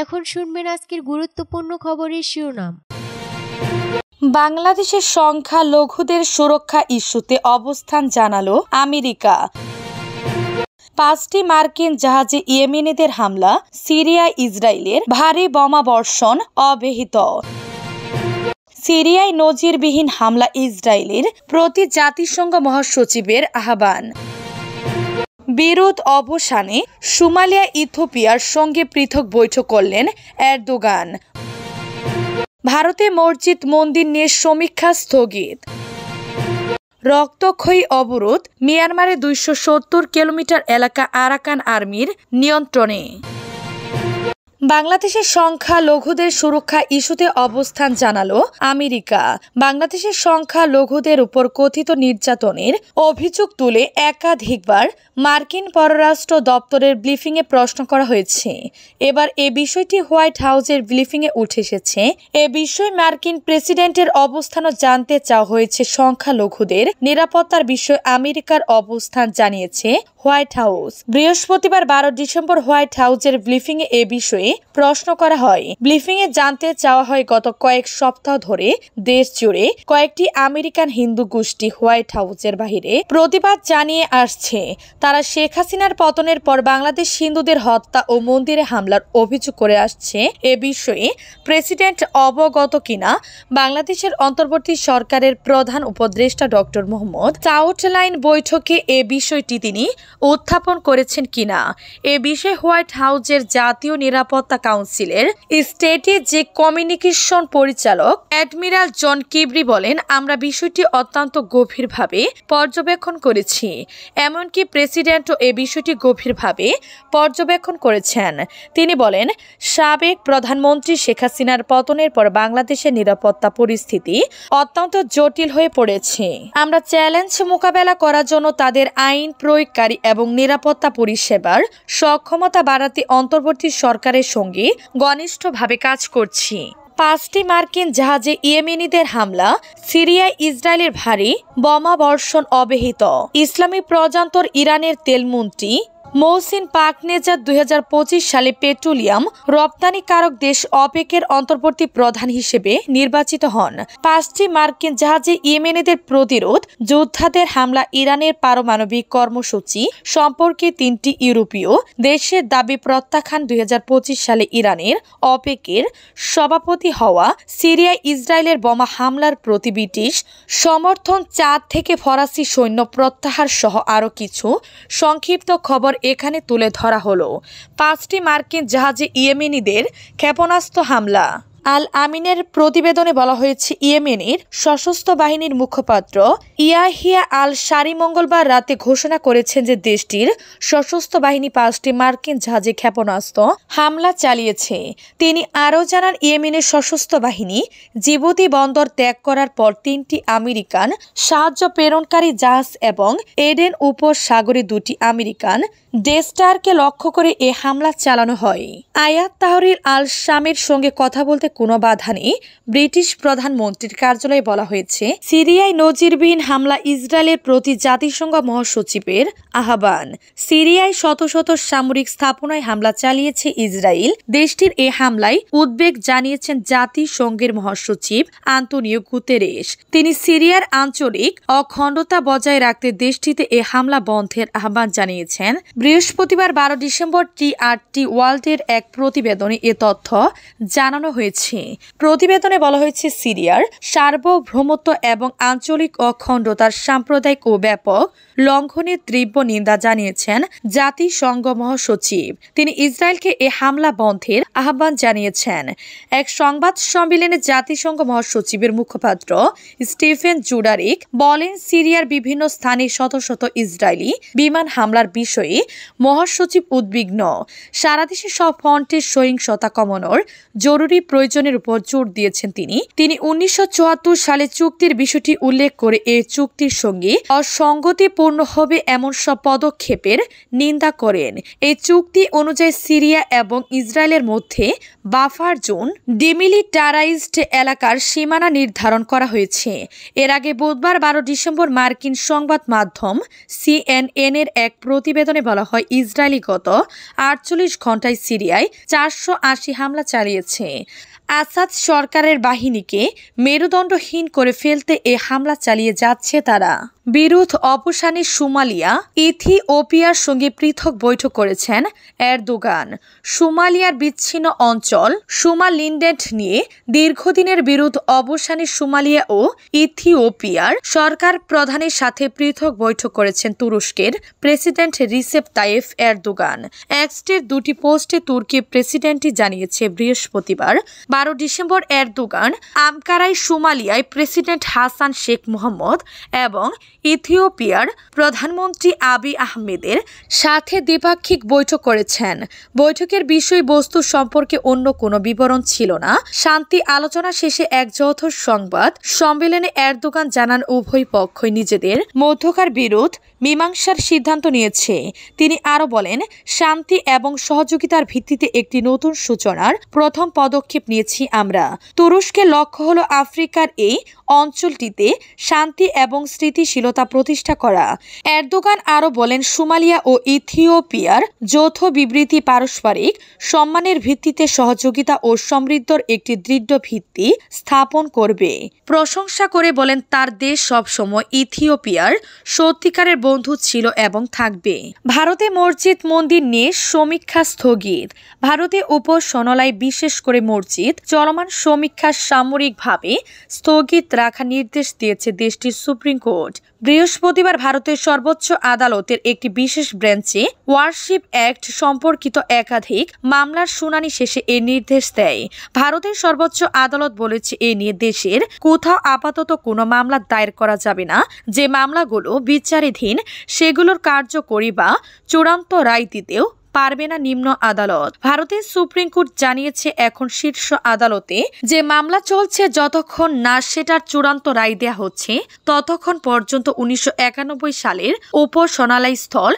এখন শুনবেন আজকের গুরুত্বপূর্ণ খবরের শিরোনাম। বাংলাদেশের সংখ্যালঘুদের সুরক্ষা ইস্যুতে অবস্থান জানালো আমেরিকা। 5টি মার্কিন জাহাজে ইয়েমেনিদের হামলা, সিরিয়ায় ইসরায়েলের ভারী বোমা বর্ষণ অব্যাহত। সিরিয়ায় নজিরবিহীন হামলা ইসরায়েলের প্রতি জাতিসংঘ মহাসচিবের আহ্বান। বিরোধ অবসানে সোমালিয়া ইথিওপিয়ার সঙ্গে পৃথক বৈঠক করলেন এরদোগান। ভারতে মসজিদ মন্দির নিয়ে সমীক্ষা স্থগিত। রক্তক্ষয়ী অবরোধ, মিয়ানমারে 270 কিলোমিটার এলাকা আরাকান আর্মির নিয়ন্ত্রণে। বাংলাদেশের সংখ্যালঘুদের সুরক্ষা ইস্যুতে অবস্থান জানালো আমেরিকা। বাংলাদেশের সংখ্যালঘুদের উপর কথিত নির্যাতনের অভিযোগ তুলে একাধিকবার মার্কিন পররাষ্ট্র দপ্তরের ব্রিফিংয়ে প্রশ্ন করা হয়েছে। এবার এ বিষয়টি হোয়াইট হাউসের ব্রিফিংয়ে উঠে এসেছে। এ বিষয়ে মার্কিন প্রেসিডেন্টের অবস্থানও জানতে চাওয়া হয়েছে। সংখ্যালঘুদের নিরাপত্তার বিষয়ে আমেরিকার অবস্থান জানিয়েছে হোয়াইট হাউস। বৃহস্পতিবার 12 ডিসেম্বর হোয়াইট হাউসের ব্রিফিংয়ে এ বিষয়ে প্রশ্ন করা হয়। ব্রিফিংয়ে জানতে চাওয়া হয়, গত কয়েক সপ্তাহ ধরে দেশ জুড়ে কয়েকটি আমেরিকান হিন্দু গোষ্ঠী হোয়াইট হাউসের বাইরে প্রতিবাদ জানিয়ে আসছে। তারা শেখ হাসিনার পতনের পর বাংলাদেশ হিন্দুদের হত্যা ও মন্দিরে হামলার অভিযোগ করে আসছে। এ বিষয়ে প্রেসিডেন্ট অবগত কিনা, বাংলাদেশের অন্তর্বর্তী সরকারের প্রধান উপদেষ্টা ডক্টর মোহাম্মদ চাউটলাইন বৈঠকে এ বিষয়টি তিনি উত্থাপন করেছেন কিনা। এ বিষয়ে হোয়াইট হাউসের জাতীয় নিরাপত্তা কাউন্সিলের স্ট্র্যাটেজিক কমিউনিকেশন পরিচালক অ্যাডমিরাল জন কিবরি বলেন, আমরা বিষয়টি অত্যন্ত গভীরভাবে পর্যবেক্ষণ করেছি। এমনকি প্রেসিডেন্টও এ বিষয়টি গভীরভাবে পর্যবেক্ষণ করেছেন। তিনি বলেন, সাবেক প্রধানমন্ত্রী শেখ হাসিনার পতনের পর বাংলাদেশের নিরাপত্তা পরিস্থিতি অত্যন্ত জটিল হয়ে পড়েছে। আমরা চ্যালেঞ্জ মোকাবেলা করার জন্য তাদের আইন প্রয়োগকারী এবং নিরাপত্তা পরিষেবার সক্ষমতা বাড়াতে অন্তর্বর্তী সরকারের সঙ্গে ঘনিষ্ঠভাবে কাজ করছি। 5টি মার্কিন জাহাজে ইয়েমেনিদের হামলা, সিরিয়ায় ইসরায়েলের ভারী বোমা বর্ষণ অব্যাহত। ইসলামী প্রজাতন্ত্র ইরানের তেলমন্ত্রী মহসিন পাকনেজাদ 2025 সালে পেট্রোলিয়াম রপ্তানিকারক দেশ অপেকের অন্তর্বর্তী প্রধান হিসেবে নির্বাচিত হন। 5টি মার্কিন জাহাজে ইয়েমেনিদের প্রতিরোধ যোদ্ধাদের হামলা, ইরানের পারমাণবিক কর্মসূচি সম্পর্কে 3টি ইউরোপীয় দেশের দাবি প্রত্যাখ্যান, 2025 সালে ইরানের অপেকের সভাপতি হওয়া, সিরিয়ায় ইসরায়েলের বোমা হামলার প্রতি ব্রিটিশ সমর্থন, চাঁদ থেকে ফরাসি সৈন্য প্রত্যাহার সহ আরও কিছু সংক্ষিপ্ত খবর এখানে তুলে ধরা হলো। 5টি মার্কিন জাহাজে ইয়েমেনিদের ক্ষেপণাস্ত্র হামলা। আল আমিনের প্রতিবেদনে বলা হয়েছে, ইয়েমেনের সশস্ত্র বাহিনীর মুখপাত্র ইয়াহিয়া আল শারি মঙ্গলবার রাতে ঘোষণা করেছেন যে দেশটির সশস্ত্র বাহিনী 5টি মার্কিন জাহাজে ক্ষেপণাস্ত্র হামলা চালিয়েছে। তিনি আরও জানান, ইয়েমেনের সশস্ত্র বাহিনী জিবুতি বন্দর ত্যাগ করার পর 3টি আমেরিকান সাহায্য প্রেরণকারী জাহাজ এবং এডেন উপসাগরে 2টি আমেরিকান ডেস্টারকে লক্ষ্য করে এ হামলা চালানো হয়। আয়াত তাহরির আল শামের সঙ্গে কথা বলতে কোনো বাধা নেই, ব্রিটিশ প্রধানমন্ত্রীর কার্যালয়ে বলা হয়েছে। সিরিয়ায় নজিরবিহীন হামলা, ইসরায়েলের প্রতি জাতিসংঘ মহাসচিবের আহ্বান। সিরিয়ায় শত শত সামরিক স্থাপনায় হামলা চালিয়েছে ইসরায়েল। দেশটির এ হামলায় উদ্বেগ জানিয়েছেন জাতিসংঘের মহাসচিব আন্তোনিও গুতেরেস। তিনি সিরিয়ার আঞ্চলিক অখণ্ডতা বজায় রাখতে দেশটিতে এ হামলা বন্ধের আহ্বান জানিয়েছেন। বৃহস্পতিবার 12 ডিসেম্বর টি ওয়ার্ল্ডের এক প্রতিবেদনে এ তথ্য জানানো হয়েছে। প্রতিবেদনে বলা হয়েছে, সিরিয়ার সার্বভৌমত্ব এবং আঞ্চলিক অখণ্ডতার সাম্প্রদায়িক ও ব্যাপক লঙ্ঘনের তীব্র নিন্দা জানিয়েছেন জাতিসংঘ মহাসচিব। তিনি ইসরায়েলকে এ হামলা বন্ধের আহ্বান জানিয়েছেন। এক সংবাদ সম্মেলনে জাতিসংঘ মহাসচিবের মুখপাত্র স্টিফেন জুডারিক বলেন, সিরিয়ার বিভিন্ন স্থানে শত শত ইসরায়েলি বিমান হামলার বিষয়ে মহাসচিব উদ্বিগ্ন। সারা দেশে সব ফ্রন্টের সহিংসতা কমানোর জরুরি প্রয়োজন অর্জনের উপর জোর দিয়েছেন তিনি 1974 সালে চুক্তির বিষয়টি উল্লেখ করে এই চুক্তির সঙ্গে অসঙ্গতিপূর্ণ হবে এমন সব পদক্ষেপের নিন্দা করেন। এই চুক্তি অনুযায়ী সিরিয়া এবং ইসরায়েলের মধ্যে বাফার জোন ডিমিলিটারাইজড এলাকার সীমানা নির্ধারণ করা হয়েছে। এর আগে বুধবার 12 ডিসেম্বর মার্কিন সংবাদ মাধ্যম CNN এর এক প্রতিবেদনে বলা হয়, ইসরায়েলি গত 48 ঘণ্টায় সিরিয়ায় 480 হামলা চালিয়েছে। আসাদ সরকারের বাহিনীকে মেরুদণ্ডহীন করে ফেলতে এ হামলা চালিয়ে যাচ্ছে তারা। বিরোধ অবসানে সোমালিয়া ইথিওপিয়ার সঙ্গে পৃথক বৈঠক করেছেন এরদোগান। সোমালিয়ার বিচ্ছিন্ন অঞ্চল সোমালিল্যান্ড নিয়ে দীর্ঘদিনের বিরোধ অবসানে সোমালিয়া ও ইথিওপিয়ার সরকার প্রধানের সাথে পৃথক বৈঠক করেছেন তুরস্কের প্রেসিডেন্ট রিসেপ তাইয়েপ এরদোগান। এক্সের দুটি পোস্টে তুর্কি প্রেসিডেন্টই জানিয়েছে বৃহস্পতিবার 12 ডিসেম্বর এরদোগান আঙ্কারায় সোমালিয়ায় প্রেসিডেন্ট হাসান শেখ মোহাম্মদ এবং ইথিওপিয়ার প্রধানমন্ত্রী আবিই আহমেদের সাথে দ্বিপাক্ষিক বৈঠক করেছেন। বৈঠকের বিষয়বস্তু সম্পর্কে অন্য কোনো বিবরণ ছিল না। শান্তি আলোচনা শেষে এক যৌথ সংবাদ সম্মেলনে এরদোগান জানান, উভয় পক্ষই নিজেদের মধ্যকার বিরোধ মীমাংসার সিদ্ধান্ত নিয়েছে। তিনি আরও বলেন, শান্তি এবং সহযোগিতার ভিত্তিতে একটি নতুন সূচনার প্রথম পদক্ষেপ নিয়েছি আমরা। তুরস্কের লক্ষ্য হল আফ্রিকার এই অঞ্চলটিতে শান্তি এবং স্থিতিশীলতা প্রতিষ্ঠা করা। এরদোগান আরও বলেন, সোমালিয়া ও ইথিওপিয়ার যৌথ বিবৃতি পারস্পরিক সম্মানের ভিত্তিতে সহযোগিতা ও সমৃদ্ধির একটি দৃঢ় ভিত্তি স্থাপন করবে। প্রশংসা করে বলেন, তার দেশ সবসময় ইথিওপিয়ার সত্যিকারের বন্ধু ছিল এবং থাকবে। ভারতে মসজিদ মন্দির নিয়ে সমীক্ষা স্থগিত। ভারতে উপাসনালয় বিশেষ করে মসজিদ চলমান সমীক্ষা সাময়িকভাবে স্থগিত রাখার নির্দেশ দিয়েছে দেশটির সুপ্রিম কোর্ট। বৃহস্পতিবার ভারতের সর্বোচ্চ আদালতের একটি বিশেষ বেঞ্চে ওয়ারশিপ অ্যাক্ট সম্পর্কিত একাধিক মামলার শুনানি শেষে এ নির্দেশ দেয়। ভারতের সর্বোচ্চ আদালত বলেছে, এ নিয়ে দেশের কোথাও আপাতত কোনো মামলা দায়ের করা যাবে না। যে মামলাগুলো বিচারাধীন সেগুলোর কার্যকরী বা চূড়ান্ত রায় দিতেও পারবে না নিম্ন আদালত। ভারতের সুপ্রিম কোর্ট জানিয়েছে, এখন শীর্ষ আদালতে যে মামলা চলছে যতক্ষণ না সেটার চূড়ান্ত রায় দেয়া হচ্ছে ততক্ষণ পর্যন্ত 1991 সালের উপাসনালয় স্থল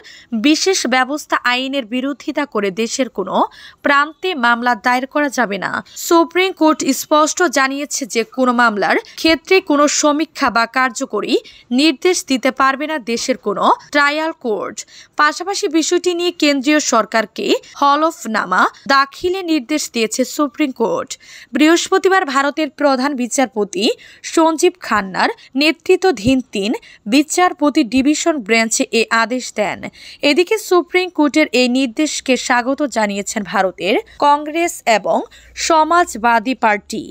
বিশেষ ব্যবস্থা আইনের বিরোধিতা করে দেশের কোনো প্রান্তে মামলা দায়ের করা যাবে না। সুপ্রিম কোর্ট স্পষ্ট জানিয়েছে যে কোনো মামলার ক্ষেত্রে কোনো সমীক্ষা বা কার্যকরী নির্দেশ দিতে পারবে না দেশের কোনো ট্রায়াল কোর্ট। পাশাপাশি বিষয়টি নিয়ে কেন্দ্রীয় সরকারকে হলফনামা দাখিলে নির্দেশ দিয়েছে সুপ্রিম কোর্ট। বৃহস্পতিবার ভারতের প্রধান বিচারপতি সঞ্জীব খান্নার নেতৃত্বাধীন 3 বিচারপতি ডিভিশন বেঞ্চে এ আদেশ দেন। এদিকে সুপ্রিম কোর্টের এই নির্দেশকে স্বাগত জানিয়েছেন ভারতের কংগ্রেস এবং সমাজবাদী পার্টি।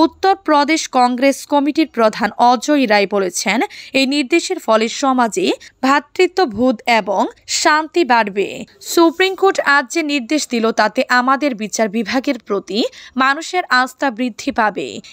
উত্তর প্রদেশ কংগ্রেস কমিটির প্রধান অজয় রায় বলেছেন, এই নির্দেশের ফলে সমাজে ভ্রাতৃত্ববোধ এবং শান্তি বাড়বে। সুপ্রিম কোর্ট আজ যে নির্দেশ দিল তাতে আমাদের বিচার বিভাগের প্রতি মানুষের আস্থা বৃদ্ধি পাবে।